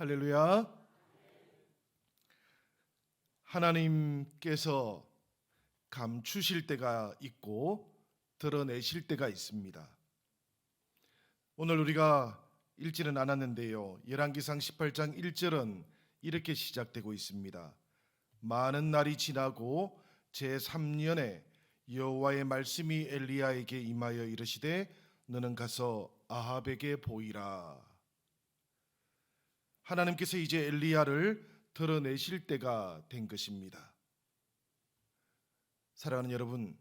할렐루야. 하나님께서 감추실 때가 있고 드러내실 때가 있습니다. 오늘 우리가 읽지는 않았는데요, 열왕기상 18장 1절은 이렇게 시작되고 있습니다. 많은 날이 지나고 제3년에 여호와의 말씀이 엘리야에게 임하여 이르시되 너는 가서 아합에게 보이라. 하나님께서 이제 엘리야를 드러내실 때가 된 것입니다. 사랑하는 여러분,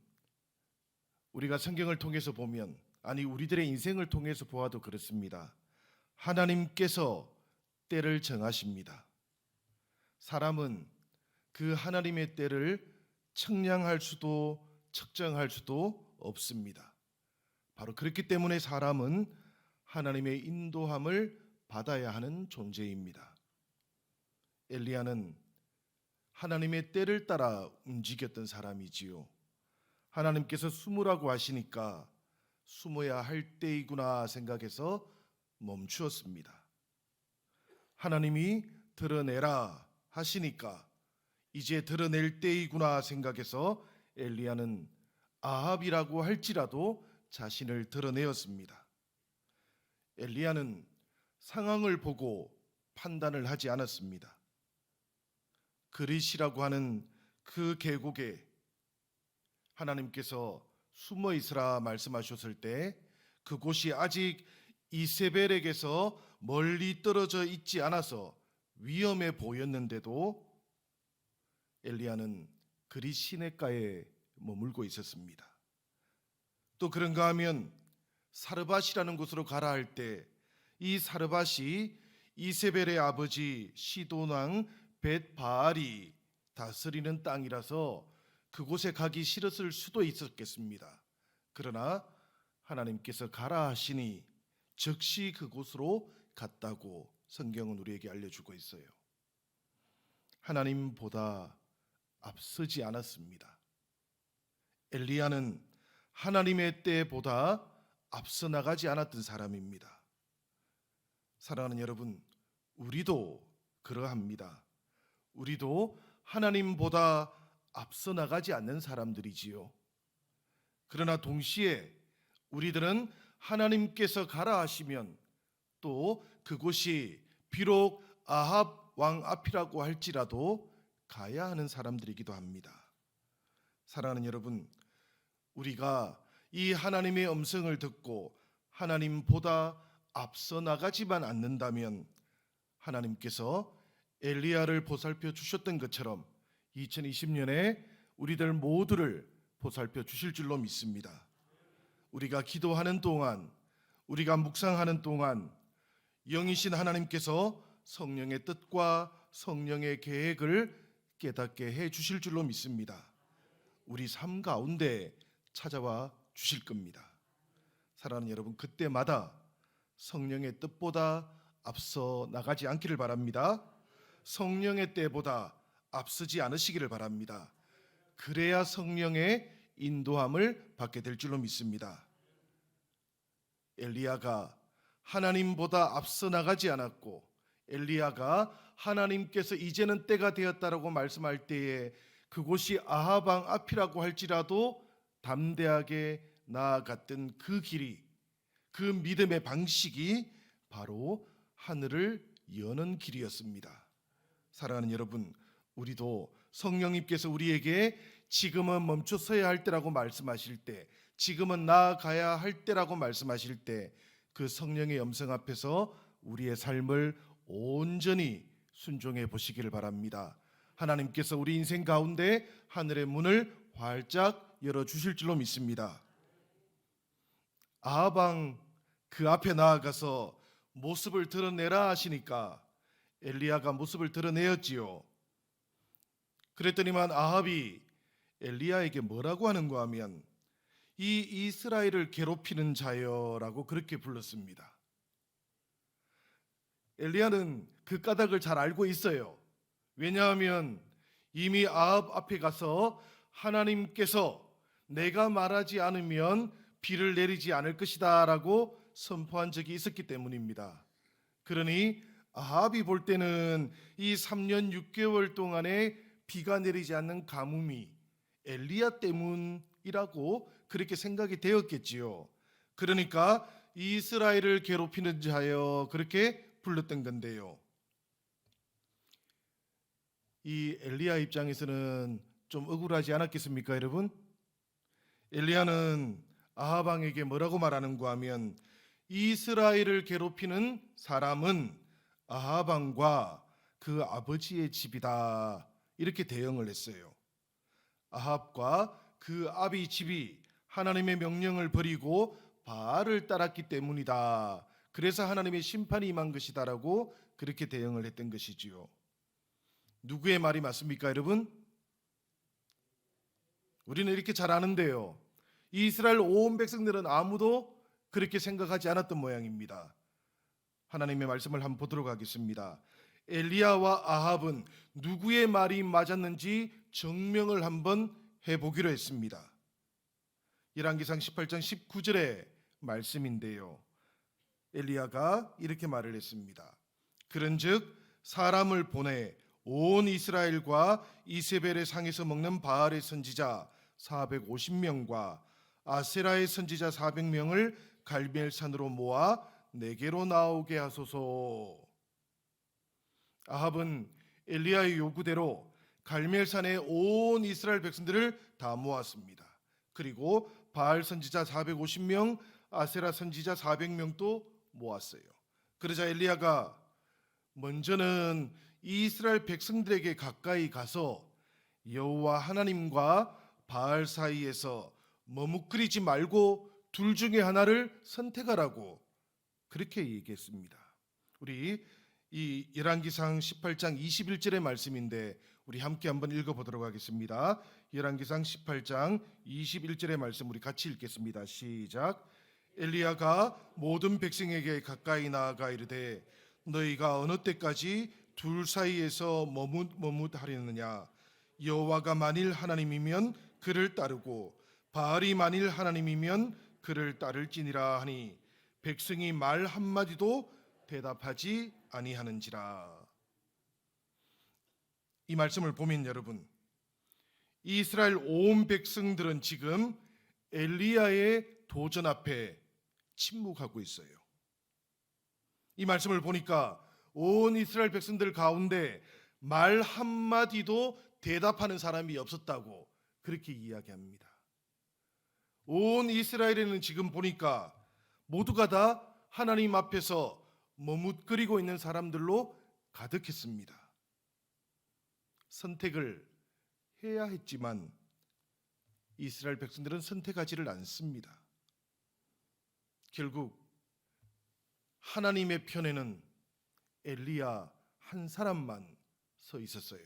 우리가 성경을 통해서 보면, 아니 우리들의 인생을 통해서 보아도 그렇습니다. 하나님께서 때를 정하십니다. 사람은 그 하나님의 때를 측량할 수도 측정할 수도 없습니다. 바로 그렇기 때문에 사람은 하나님의 인도함을 받아야 하는 존재입니다. 엘리야는 하나님의 때를 따라 움직였던 사람이지요. 하나님께서 숨으라고 하시니까 숨어야 할 때이구나 생각해서 멈추었습니다. 하나님이 드러내라 하시니까 이제 드러낼 때이구나 생각해서 엘리야는 아합이라고 할지라도 자신을 드러내었습니다. 엘리야는 상황을 보고 판단을 하지 않았습니다. 그릿이라고 하는 그 계곡에 하나님께서 숨어 있으라 말씀하셨을 때 그곳이 아직 이세벨에게서 멀리 떨어져 있지 않아서 위험해 보였는데도 엘리야는 그릿 시냇가에 머물고 있었습니다. 또 그런가 하면 사르밧이라는 곳으로 가라 할 때 이 사르밧이 이세벨의 아버지 시돈왕 벳바알이 다스리는 땅이라서 그곳에 가기 싫었을 수도 있었겠습니다. 그러나 하나님께서 가라 하시니 즉시 그곳으로 갔다고 성경은 우리에게 알려주고 있어요. 하나님보다 앞서지 않았습니다. 엘리야는 하나님의 때보다 앞서 나가지 않았던 사람입니다. 사랑하는 여러분, 우리도 그러합니다. 우리도 하나님보다 앞서 나가지 않는 사람들이지요. 그러나 동시에 우리들은 하나님께서 가라 하시면 또 그곳이 비록 아합 왕 앞이라고 할지라도 가야 하는 사람들이기도 합니다. 사랑하는 여러분, 우리가 이 하나님의 음성을 듣고 하나님보다 앞서 나가지만 않는다면 하나님께서 엘리야를 보살펴 주셨던 것처럼 2020년에 우리들 모두를 보살펴 주실 줄로 믿습니다. 우리가 기도하는 동안, 우리가 묵상하는 동안 영이신 하나님께서 성령의 뜻과 성령의 계획을 깨닫게 해 주실 줄로 믿습니다. 우리 삶 가운데 찾아와 주실 겁니다. 사랑하는 여러분, 그때마다 성령의 뜻보다 앞서 나가지 않기를 바랍니다. 성령의 때보다 앞서지 않으시기를 바랍니다. 그래야 성령의 인도함을 받게 될 줄로 믿습니다. 엘리야가 하나님보다 앞서 나가지 않았고, 엘리야가 하나님께서 이제는 때가 되었다라고 말씀할 때에 그곳이 아합 왕 앞이라고 할지라도 담대하게 나아갔던 그 길이, 그 믿음의 방식이 바로 하늘을 여는 길이었습니다. 사랑하는 여러분, 우리도 성령님께서 우리에게 지금은 멈춰서야 할 때라고 말씀하실 때, 지금은 나아가야 할 때라고 말씀하실 때 그 성령의 음성 앞에서 우리의 삶을 온전히 순종해 보시기를 바랍니다. 하나님께서 우리 인생 가운데 하늘의 문을 활짝 열어주실 줄로 믿습니다. 아합 왕 그 앞에 나아가서 모습을 드러내라 하시니까 엘리야가 모습을 드러내었지요. 그랬더니만 아합이 엘리야에게 뭐라고 하는가 하면 이 이스라엘을 괴롭히는 자여라고 그렇게 불렀습니다. 엘리야는 그 까닭을 잘 알고 있어요. 왜냐하면 이미 아합 앞에 가서 하나님께서 내가 말하지 않으면 비를 내리지 않을 것이다 라고 선포한 적이 있었기 때문입니다. 그러니 아합이 볼 때는 이 3년 6개월 동안에 비가 내리지 않는 가뭄이 엘리야 때문이라고 그렇게 생각이 되었겠지요. 그러니까 이스라엘을 괴롭히는 자여 그렇게 불렀던 건데요. 이 엘리야 입장에서는 좀 억울하지 않았겠습니까, 여러분? 엘리야는 아합 왕에게 뭐라고 말하는가 하면 이스라엘을 괴롭히는 사람은 아합 왕과 그 아버지의 집이다. 이렇게 대응을 했어요. 아합과 그 아비 집이 하나님의 명령을 버리고 바알을 따랐기 때문이다. 그래서 하나님의 심판이 임한 것이다라고 그렇게 대응을 했던 것이지요. 누구의 말이 맞습니까, 여러분? 우리는 이렇게 잘 아는데요. 이스라엘 온 백성들은 아무도 그렇게 생각하지 않았던 모양입니다. 하나님의 말씀을 한번 보도록 하겠습니다. 엘리야와 아합은 누구의 말이 맞았는지 증명을 한번 해보기로 했습니다. 열왕기상 18장 19절의 말씀인데요. 엘리야가 이렇게 말을 했습니다. 그런즉 사람을 보내 온 이스라엘과 이세벨의 상에서 먹는 바알의 선지자 450명과 아세라의 선지자 400명을 갈멜산으로 모아 내게로 나오게 하소서. 아합은 엘리야의 요구대로 갈멜산에 온 이스라엘 백성들을 다 모았습니다. 그리고 바알 선지자 450명, 아세라 선지자 400명도 모았어요. 그러자 엘리야가 먼저는 이스라엘 백성들에게 가까이 가서 여호와 하나님과 바알 사이에서 머뭇거리지 말고 둘 중에 하나를 선택하라고 그렇게 얘기했습니다. 우리 이 열왕기상 18장 21절의 말씀인데 우리 함께 한번 읽어보도록 하겠습니다. 열왕기상 18장 21절의 말씀 우리 같이 읽겠습니다. 시작. 엘리야가 모든 백성에게 가까이 나아가 이르되 너희가 어느 때까지 둘 사이에서 머뭇하려느냐. 여호와가 만일 하나님이면 그를 따르고 바알이 만일 하나님이면 그를 따를지니라 하니 백성이 말 한마디도 대답하지 아니하는지라. 이 말씀을 보면 여러분, 이스라엘 온 백성들은 지금 엘리야의 도전 앞에 침묵하고 있어요. 이 말씀을 보니까 온 이스라엘 백성들 가운데 말 한마디도 대답하는 사람이 없었다고 그렇게 이야기합니다. 온 이스라엘에는 지금 보니까 모두가 다 하나님 앞에서 머뭇거리고 있는 사람들로 가득했습니다. 선택을 해야 했지만 이스라엘 백성들은 선택하지를 않습니다. 결국 하나님의 편에는 엘리야 한 사람만 서 있었어요.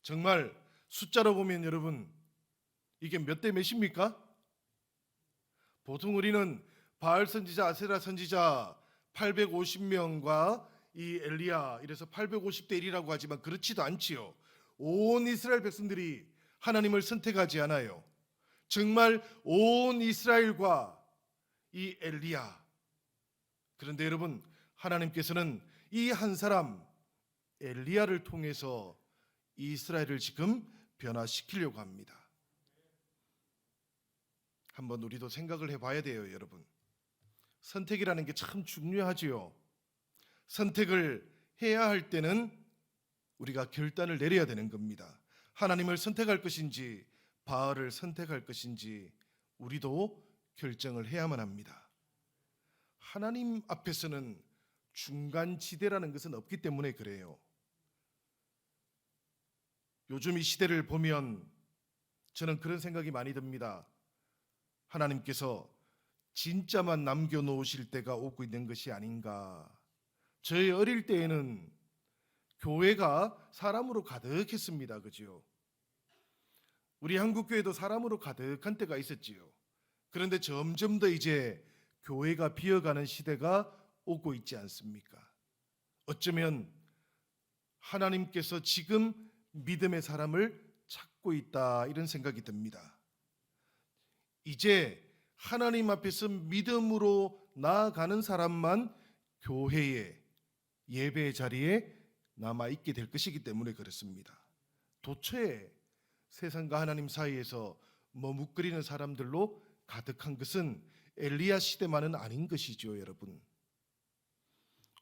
정말 숫자로 보면 여러분 이게 몇 대 몇입니까? 보통 우리는 바알 선지자, 아세라 선지자 850명과 이 엘리야 이래서 850대 1이라고 하지만 그렇지도 않지요. 온 이스라엘 백성들이 하나님을 선택하지 않아요. 정말 온 이스라엘과 이 엘리야. 그런데 여러분 하나님께서는 이 한 사람 엘리야를 통해서 이스라엘을 지금 변화시키려고 합니다. 한번 우리도 생각을 해봐야 돼요, 여러분. 선택이라는 게 참 중요하지요. 선택을 해야 할 때는 우리가 결단을 내려야 되는 겁니다. 하나님을 선택할 것인지 바알을 선택할 것인지 우리도 결정을 해야만 합니다. 하나님 앞에서는 중간지대라는 것은 없기 때문에 그래요. 요즘 이 시대를 보면 저는 그런 생각이 많이 듭니다. 하나님께서 진짜만 남겨놓으실 때가 오고 있는 것이 아닌가. 저희 어릴 때에는 교회가 사람으로 가득했습니다. 그죠? 우리 한국교회도 사람으로 가득한 때가 있었지요. 그런데 점점 더 이제 교회가 비어가는 시대가 오고 있지 않습니까? 어쩌면 하나님께서 지금 믿음의 사람을 찾고 있다 이런 생각이 듭니다. 이제 하나님 앞에서 믿음으로 나아가는 사람만 교회에 예배의 자리에 남아 있게 될 것이기 때문에 그렇습니다. 도처에 세상과 하나님 사이에서 머뭇거리는 사람들로 가득한 것은 엘리야 시대만은 아닌 것이죠, 여러분.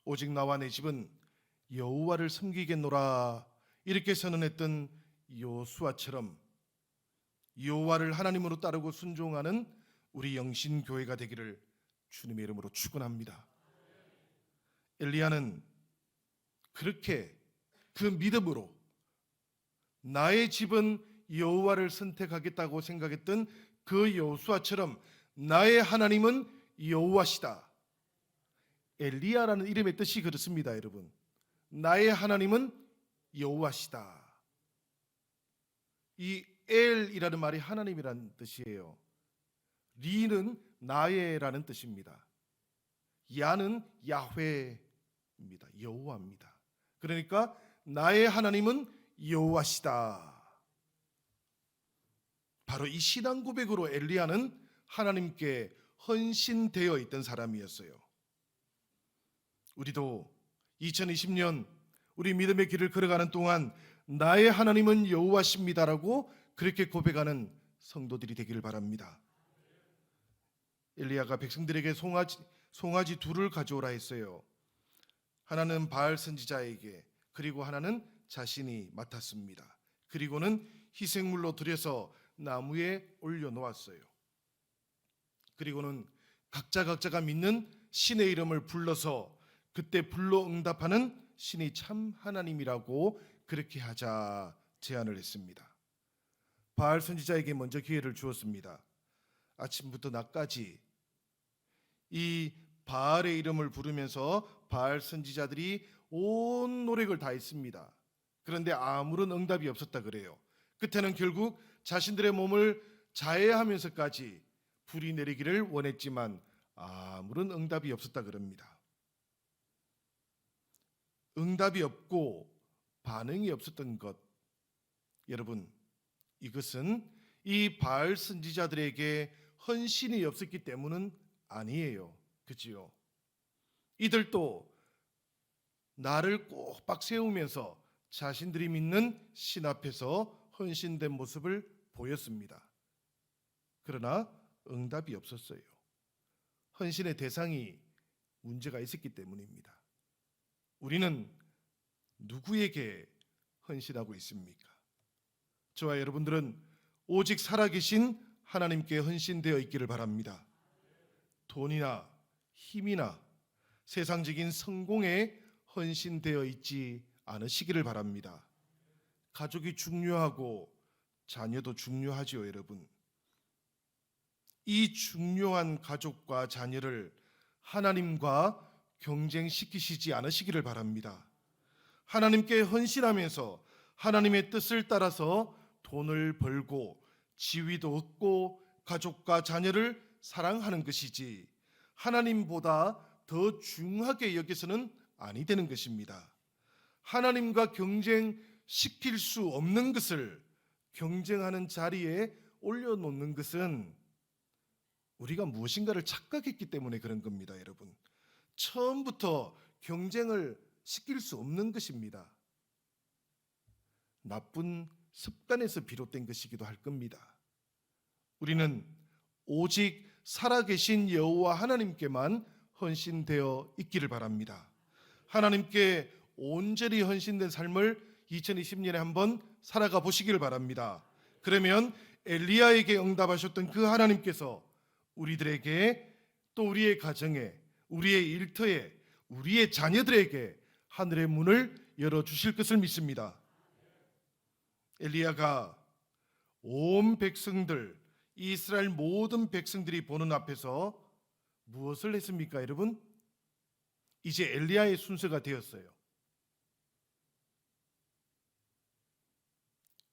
오직 나와 내 집은 여호와를 섬기겠노라 이렇게 선언했던 요수아처럼 여호와를 하나님으로 따르고 순종하는 우리 영신교회가 되기를 주님의 이름으로 축원합니다. 엘리야는 그렇게 그 믿음으로 나의 집은 여호와를 선택하겠다고 생각했던 그 여호수아처럼 나의 하나님은 여호와시다. 엘리야라는 이름의 뜻이 그렇습니다, 여러분. 나의 하나님은 여호와시다. 이 엘이라는 말이 하나님이라는 뜻이에요. 리는 나의라는 뜻입니다. 야는 야훼입니다. 여호와입니다. 그러니까 나의 하나님은 여호와시다. 바로 이 신앙 고백으로 엘리야는 하나님께 헌신되어 있던 사람이었어요. 우리도 2020년 우리 믿음의 길을 걸어가는 동안 나의 하나님은 여호와십니다라고 그렇게 고백하는 성도들이 되기를 바랍니다. 엘리야가 백성들에게 송아지 둘을 가져오라 했어요. 하나는 바알 선지자에게, 그리고 하나는 자신이 맡았습니다. 그리고는 희생물로 들여서 나무에 올려놓았어요. 그리고는 각자가 믿는 신의 이름을 불러서 그때 불러 응답하는 신이 참 하나님이라고 그렇게 하자 제안을 했습니다. 바알 선지자에게 먼저 기회를 주었습니다. 아침부터 낮까지 이 바알의 이름을 부르면서 바알 선지자들이 온 노력을 다했습니다. 그런데 아무런 응답이 없었다 그래요. 끝에는 결국 자신들의 몸을 자해하면서까지 불이 내리기를 원했지만 아무런 응답이 없었다 그럽니다. 응답이 없고 반응이 없었던 것, 여러분, 이것은 이 바알 선지자들에게 헌신이 없었기 때문은 아니에요. 그지요? 이들도 나를 꼭박 세우면서 자신들이 믿는 신 앞에서 헌신된 모습을 보였습니다. 그러나 응답이 없었어요. 헌신의 대상이 문제가 있었기 때문입니다. 우리는 누구에게 헌신하고 있습니까? 저와 여러분들은 오직 살아계신 하나님께 헌신되어 있기를 바랍니다. 돈이나 힘이나 세상적인 성공에 헌신되어 있지 않으시기를 바랍니다. 가족이 중요하고 자녀도 중요하지요, 여러분. 이 중요한 가족과 자녀를 하나님과 경쟁시키시지 않으시기를 바랍니다. 하나님께 헌신하면서 하나님의 뜻을 따라서 돈을 벌고 지위도 얻고 가족과 자녀를 사랑하는 것이지 하나님보다 더 중하게 여기서는 아니 되는 것입니다. 하나님과 경쟁시킬 수 없는 것을 경쟁하는 자리에 올려놓는 것은 우리가 무엇인가를 착각했기 때문에 그런 겁니다, 여러분. 처음부터 경쟁을 시킬 수 없는 것입니다. 나쁜 습관에서 비롯된 것이기도 할 겁니다. 우리는 오직 살아계신 여호와 하나님께만 헌신되어 있기를 바랍니다. 하나님께 온전히 헌신된 삶을 2020년에 한번 살아가 보시기를 바랍니다. 그러면 엘리야에게 응답하셨던 그 하나님께서 우리들에게, 또 우리의 가정에, 우리의 일터에, 우리의 자녀들에게 하늘의 문을 열어주실 것을 믿습니다. 엘리야가 온 백성들, 이스라엘 모든 백성들이 보는 앞에서 무엇을 했습니까, 여러분? 이제 엘리야의 순서가 되었어요.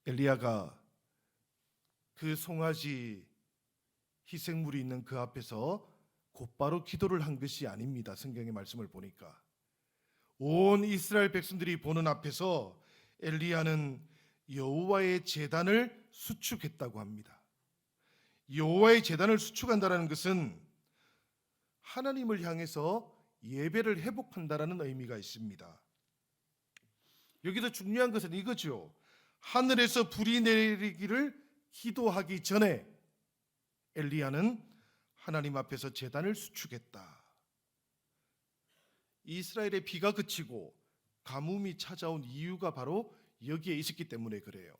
엘리야가 그 송아지 희생물이 있는 그 앞에서 곧바로 기도를 한 것이 아닙니다. 성경의 말씀을 보니까 온 이스라엘 백성들이 보는 앞에서 엘리야는 여호와의 제단을 수축했다고 합니다. 여호와의 제단을 수축한다는 것은 하나님을 향해서 예배를 회복한다라는 의미가 있습니다. 여기서 중요한 것은 이거죠. 하늘에서 불이 내리기를 기도하기 전에 엘리야는 하나님 앞에서 제단을 수축했다. 이스라엘의 비가 그치고 가뭄이 찾아온 이유가 바로 여기에 있었기 때문에 그래요.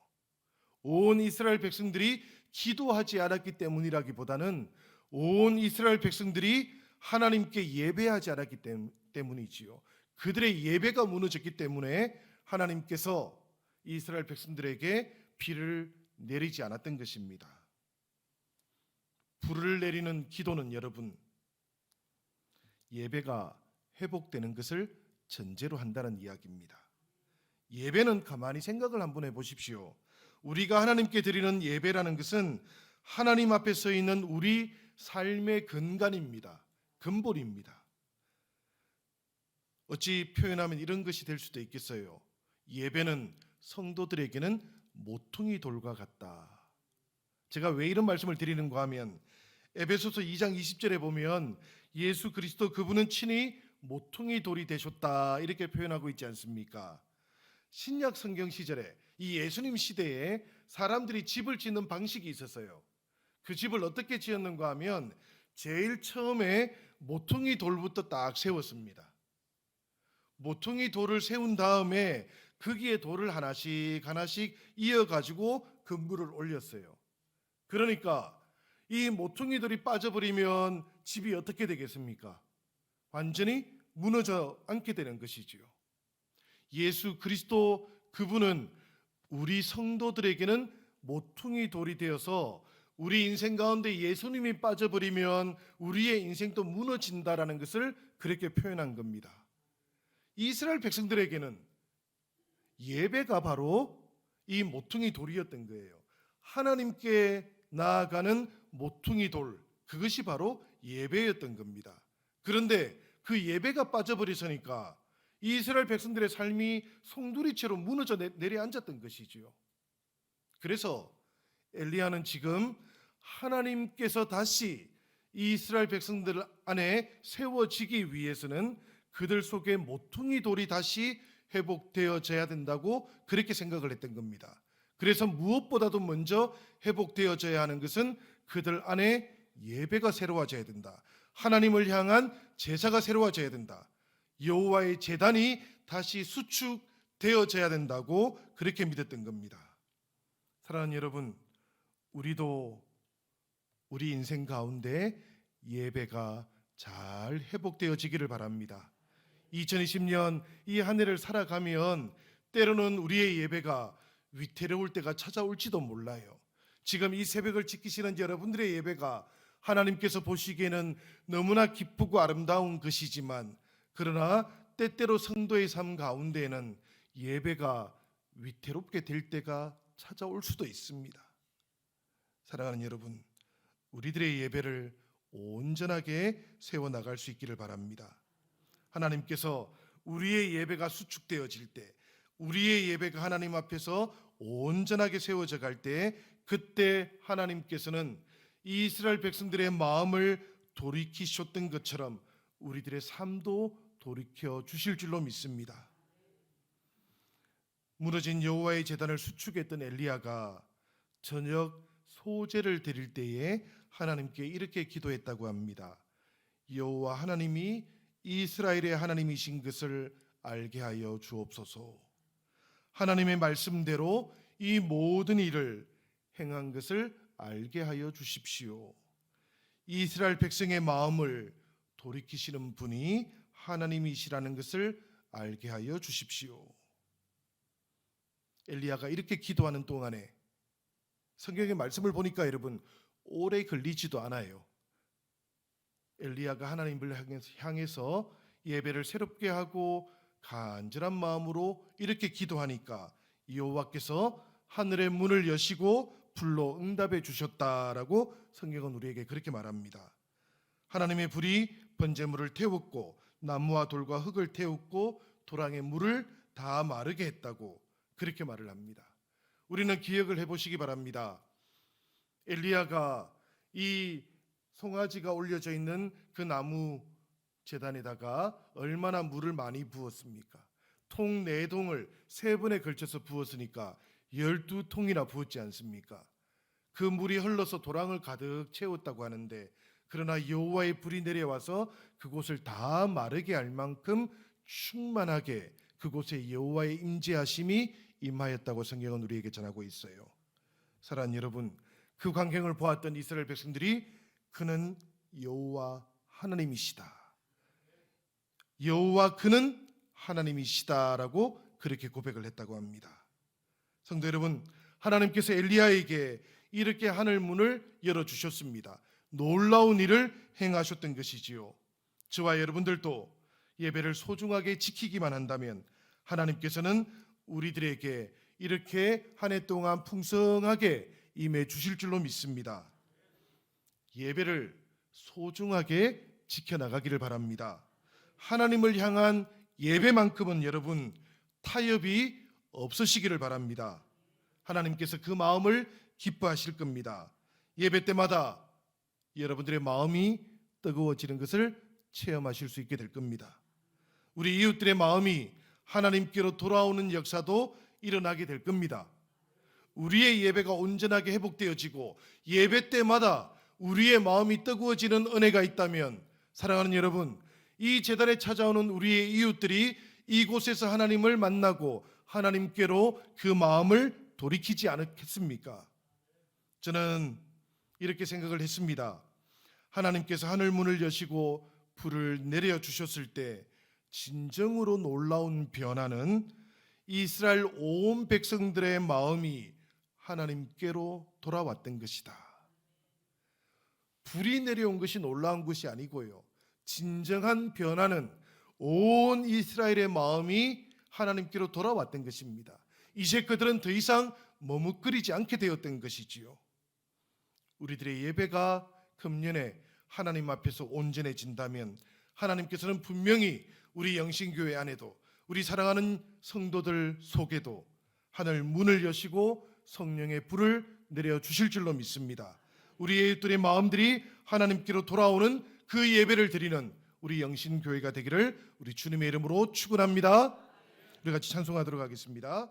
온 이스라엘 백성들이 기도하지 않았기 때문이라기보다는 온 이스라엘 백성들이 하나님께 예배하지 않았기 때문이지요. 그들의 예배가 무너졌기 때문에 하나님께서 이스라엘 백성들에게 비를 내리지 않았던 것입니다. 불을 내리는 기도는 여러분, 예배가 회복되는 것을 전제로 한다는 이야기입니다. 예배는 가만히 생각을 한번 해보십시오. 우리가 하나님께 드리는 예배라는 것은 하나님 앞에 서 있는 우리 삶의 근간입니다. 근본입니다. 어찌 표현하면 이런 것이 될 수도 있겠어요. 예배는 성도들에게는 모퉁이 돌과 같다. 제가 왜 이런 말씀을 드리는가 하면 에베소서 2장 20절에 보면 예수 그리스도 그분은 친히 모퉁이 돌이 되셨다 이렇게 표현하고 있지 않습니까? 신약 성경 시절에 이 예수님 시대에 사람들이 집을 짓는 방식이 있었어요. 그 집을 어떻게 지었는가 하면 제일 처음에 모퉁이 돌부터 딱 세웠습니다. 모퉁이 돌을 세운 다음에 거기에 돌을 하나씩 하나씩 이어가지고 근무를 올렸어요. 그러니까 이 모퉁이 돌이 빠져버리면 집이 어떻게 되겠습니까? 완전히 무너져 앉게 되는 것이지요. 예수 그리스도 그분은 우리 성도들에게는 모퉁이 돌이 되어서 우리 인생 가운데 예수님이 빠져버리면 우리의 인생도 무너진다라는 것을 그렇게 표현한 겁니다. 이스라엘 백성들에게는 예배가 바로 이 모퉁이 돌이었던 거예요. 하나님께 나아가는 모퉁이 돌, 그것이 바로 예배였던 겁니다. 그런데 그 예배가 빠져버리서니까 이스라엘 백성들의 삶이 송두리째로 무너져 내려앉았던 것이지요. 그래서 엘리야는 지금 하나님께서 다시 이스라엘 백성들 안에 세워지기 위해서는 그들 속에 모퉁이 돌이 다시 회복되어져야 된다고 그렇게 생각을 했던 겁니다. 그래서 무엇보다도 먼저 회복되어져야 하는 것은 그들 안에 예배가 새로워져야 된다. 하나님을 향한 제사가 새로워져야 된다. 여호와의 제단이 다시 수축되어져야 된다고 그렇게 믿었던 겁니다. 사랑하는 여러분, 우리도 우리 인생 가운데 예배가 잘 회복되어지기를 바랍니다. 2020년 이 한 해를 살아가면 때로는 우리의 예배가 위태로울 때가 찾아올지도 몰라요. 지금 이 새벽을 지키시는 여러분들의 예배가 하나님께서 보시기에는 너무나 기쁘고 아름다운 것이지만, 그러나 때때로 성도의 삶 가운데에는 예배가 위태롭게 될 때가 찾아올 수도 있습니다. 사랑하는 여러분, 우리들의 예배를 온전하게 세워나갈 수 있기를 바랍니다. 하나님께서 우리의 예배가 수축되어질 때, 우리의 예배가 하나님 앞에서 온전하게 세워져 갈 때, 그때 하나님께서는 이스라엘 백성들의 마음을 돌이키셨던 것처럼 우리들의 삶도 돌이켜 주실 줄로 믿습니다. 무너진 여호와의 제단을 수축했던 엘리야가 저녁 소제를 드릴 때에 하나님께 이렇게 기도했다고 합니다. 여호와 하나님이 이스라엘의 하나님이신 것을 알게 하여 주옵소서. 하나님의 말씀대로 이 모든 일을 행한 것을 알게 하여 주십시오. 이스라엘 백성의 마음을 돌이키시는 분이 하나님이시라는 것을 알게 하여 주십시오. 엘리야가 이렇게 기도하는 동안에 성경의 말씀을 보니까 여러분 오래 걸리지도 않아요. 엘리야가 하나님을 향해서 예배를 새롭게 하고 간절한 마음으로 이렇게 기도하니까 여호와께서 하늘의 문을 여시고 불로 응답해 주셨다라고 성경은 우리에게 그렇게 말합니다. 하나님의 불이 번제물을 태웠고 나무와 돌과 흙을 태웠고 도랑의 물을 다 마르게 했다고 그렇게 말을 합니다. 우리는 기억을 해보시기 바랍니다. 엘리야가 이 송아지가 올려져 있는 그 나무 제단에다가 얼마나 물을 많이 부었습니까? 통 4통을 3번에 걸쳐서 부었으니까 12통이나 부었지 않습니까? 그 물이 흘러서 도랑을 가득 채웠다고 하는데, 그러나 여호와의 불이 내려와서 그곳을 다 마르게 할 만큼 충만하게 그곳에 여호와의 임재하심이 임하였다고 성경은 우리에게 전하고 있어요. 사랑하는 여러분, 그 광경을 보았던 이스라엘 백성들이 그는 여호와 하나님이시다, 여호와 그는 하나님이시다라고 그렇게 고백을 했다고 합니다. 성도 여러분, 하나님께서 엘리야에게 이렇게 하늘 문을 열어주셨습니다. 놀라운 일을 행하셨던 것이지요. 저와 여러분들도 예배를 소중하게 지키기만 한다면 하나님께서는 우리들에게 이렇게 한 해 동안 풍성하게 임해 주실 줄로 믿습니다. 예배를 소중하게 지켜나가기를 바랍니다. 하나님을 향한 예배만큼은 여러분 타협이 없으시기를 바랍니다. 하나님께서 그 마음을 기뻐하실 겁니다. 예배 때마다 여러분들의 마음이 뜨거워지는 것을 체험하실 수 있게 될 겁니다. 우리 이웃들의 마음이 하나님께로 돌아오는 역사도 일어나게 될 겁니다. 우리의 예배가 온전하게 회복되어지고 예배 때마다 우리의 마음이 뜨거워지는 은혜가 있다면, 사랑하는 여러분, 이 제단에 찾아오는 우리의 이웃들이 이곳에서 하나님을 만나고 하나님께로 그 마음을 돌이키지 않겠습니까? 저는 이렇게 생각을 했습니다. 하나님께서 하늘 문을 여시고 불을 내려 주셨을 때 진정으로 놀라운 변화는 이스라엘 온 백성들의 마음이 하나님께로 돌아왔던 것이다. 불이 내려온 것이 놀라운 것이 아니고요, 진정한 변화는 온 이스라엘의 마음이 하나님께로 돌아왔던 것입니다. 이제 그들은 더 이상 머뭇거리지 않게 되었던 것이지요. 우리들의 예배가 금년에 하나님 앞에서 온전해진다면 하나님께서는 분명히 우리 영신교회 안에도, 우리 사랑하는 성도들 속에도 하늘 문을 여시고 성령의 불을 내려주실 줄로 믿습니다. 우리의 이웃들의 마음들이 하나님께로 돌아오는 그 예배를 드리는 우리 영신교회가 되기를 우리 주님의 이름으로 축원합니다. 우리 같이 찬송하도록 하겠습니다.